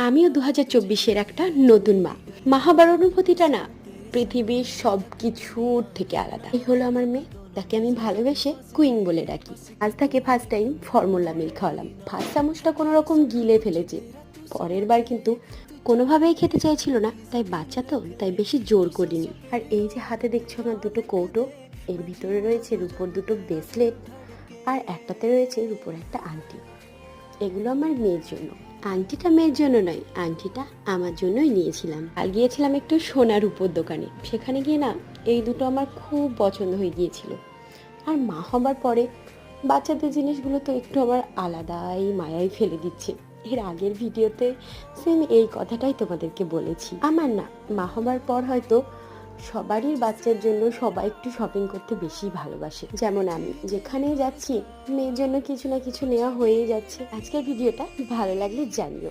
আমিও 2024-এর একটা নতুন মা হবার অনুভূতিটা না পৃথিবীর সব কিছুর থেকে আলাদা। এই হলো আমার মেয়ে, তাকে আমি ভালোবেসে কুইন বলে ডাকি। আজ তাকে ফার্স্ট টাইম ফর্মুলা মিল্ক খাওয়ালাম। ফার্স্ট চামচটা কোনো রকম গিলে ফেলেছি, পরের বার কিন্তু কোনোভাবেই খেতে চাইছিল না। তাই বাচ্চা তো, তাই বেশি জোর করিনি। আর এই যে হাতে দেখছো আমার দুটো কৌটো, এর ভিতরে রয়েছে রূপোর দুটো ব্রেসলেট, আর একটাতে রয়েছে রূপোর একটা আংটি। এগুলো আমার মেয়ের জন্য। আংটিটা মেয়ের জন্য নয়, আংটিটা আমার জন্যই নিয়েছিলাম। আর গিয়েছিলাম একটু সোনার উপর দোকানে, সেখানে গিয়ে না এই দুটো আমার খুব পছন্দ হয়ে গিয়েছিল। আর মা হবার পরে বাচ্চাদের জিনিসগুলো তো একটু আমার আলাদাই মায়ায় ফেলে দিচ্ছে। এর আগের ভিডিওতে সেম এই কথাটাই তোমাদেরকে বলেছি। আমার না মা হবার পর হয়তো সবারই বাচ্চার জন্য সবাই একটু শপিং করতে বেশি ভালোবাসে। যেমন আমি যেখানেই যাচ্ছি মেয়ের জন্য কিছু না কিছু নেওয়া হয়েই যাচ্ছে। আজকের ভিডিওটা ভালো লাগলে জানিও।